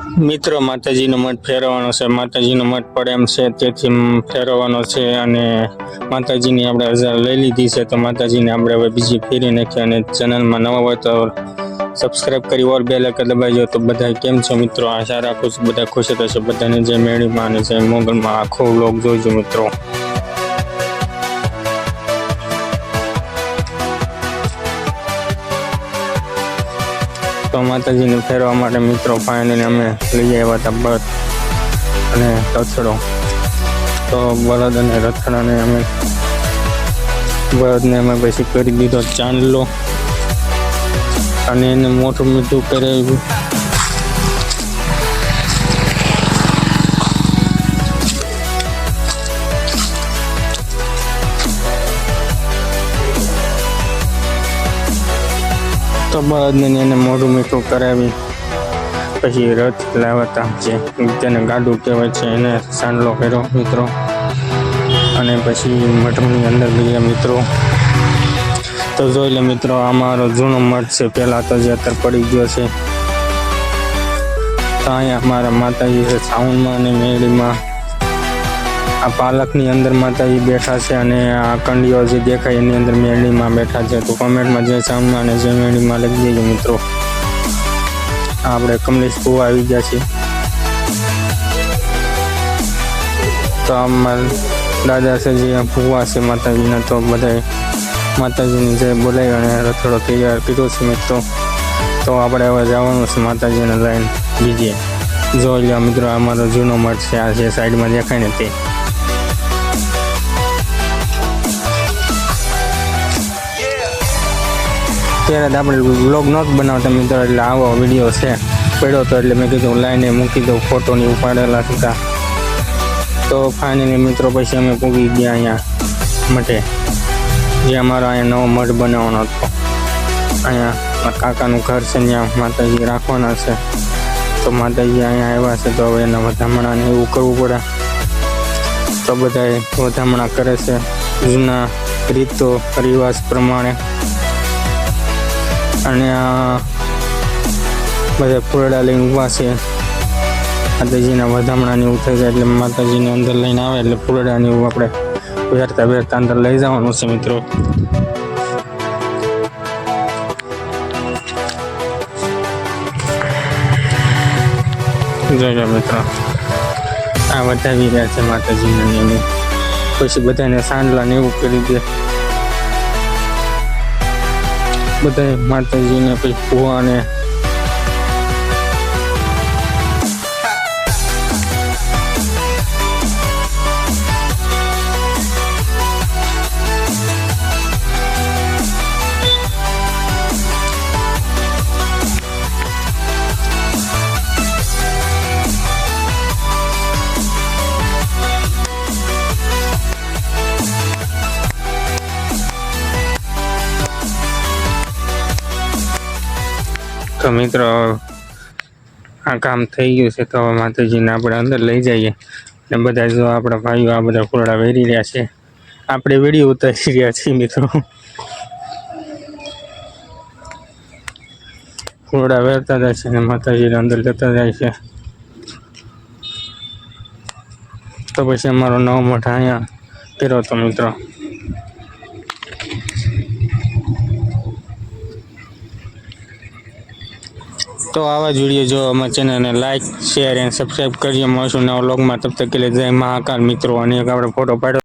મિત્રો માતાજીનો મઠ ફેરવવાનો છે, માતાજીનો મઠ પડે એમ છે તેથી ફેરવવાનો છે અને માતાજીની આપણે હજાર લઈ લીધી છે તો માતાજીને આપણે હવે બીજી ફેરી નાખી અને ચેનલમાં નવા હોય તો સબસ્ક્રાઇબ કરી ઓલ બેલ આઇકન દબાવજો। તો બધા કેમ છો મિત્રો, આશા રાખું છું બધા ખુશ થશે, બધાને જય મેળીમાં અને જય મોગલમાં આખો વ્લોગ જોજો મિત્રો। તો માતાજીને ફેરવા માટે મિત્રો ફાઇનલી અમે લઈ આવ્યા હતા બળદ અને રથડો। તો બળદ અને રથડાને અમે બળદને અમે પછી કરી દીધો ચાંદલો અને એને મોટું મીઠું કરાવ્યું। તો બળદને એને મોઢું મીઠું કરાવી પછી રથ લાવતા જે તેને ગાડું કહેવાય છે એને ચાંદલો કર્યો મિત્રો અને પછી મઠની અંદર ગયા મિત્રો। તો જોઈ લે મિત્રો, આ મારો જૂનો મઠ છે, પહેલાં તો જે અત્યારે પડી ગયો છે। તો અહીંયા મારા માતાજી છે સાવનમાં અને મેળીમાં। આ પાલકની અંદર માતાજી બેઠા છે અને આ કંડીઓ જે દેખાય એની અંદર મેળીમાં બેઠા છે। તો કોમેન્ટમાં જય સાવનમાં અને જય મેળીમાં લખી દેજો મિત્રો। આપણે કમલેશ ફુવા આવી ગયા છે। તો આમાં દાદા છે જે ફુવા છે માતાજીના। તો બધા માતાજીની જય બોલાવી અને રથડો તૈયાર કર્યો છે મિત્રો। તો આપણે હવે જવાનું છે માતાજીને લઈને બીજે। જોઈ લો મિત્રો, આ મારો જૂનો મઠ છે, આ જે સાઈડમાં દેખાય ને તે। ત્યારે આપણે વ્લોગ નહોતો બનાવતા મિત્રો, એટલે આવો વિડીયો છે પડ્યો તો એટલે મેં કીધું લાઈને મૂકી દઉં, ફોટોની ઉપાડેલા હતા। તો ફાઇનલી મિત્રો પછી અમે પૂગી ગયા અહીંયા મઠે, જે અમારો અહીંયા નવો મઠ બનાવવાનો હતો। અહીંયા કાકાનું ઘર છે, ત્યાં માતાજી રાખવાના છે। તો માતાજી અહીંયા આવ્યા છે તો હવે એના વધામણાને એવું કરવું પડે। તો બધાએ વધામણા કરે છે જૂના રીતો રિવાજ પ્રમાણે। અને આ બધા ફૂલડા લઈને ઊભા છે, માતાજીના વધામણાની એવું થઈ જાય એટલે માતાજીને અંદર લઈને આવે એટલે ફૂલડાની એવું આપણે વેરતા વેરતા અંદર લઈ જવાનું છે મિત્રો। જોજો મિત્રો, આ વધાવી રહ્યા છે માતાજીને એને પછી બધાને સાંડલા ને એવું કરી દે બધા માતાજીને પછી ફુવાને તો મિત્રો આ કામ થઈ ગયું છે। તો હવે માતાજીને આપણે અંદર લઈ જઈએ ને બધા જો આપણા ભાઈઓ આ બધા ફૂલડા વેરી રહ્યા છે, આપણે વિડીયો ઉતારી રહ્યા છીએ મિત્રો। ફૂલડા વેરતા જાય છે ને માતાજીને અંદર લેતા જાય છે। તો પછી અમારો નવો મઠ અહીંયા કર્યો હતો મિત્રો। તો આવા જ વિડીયો જોવા અમારા ચેનલને લાઈક શેર અને સબસ્ક્રાઈબ કરજો। મળશું નવા વ્લોગમાં, તબ તક કે લીએ જય મહાકાલ મિત્રો। અને એક આપણે ફોટો પાડ્યો।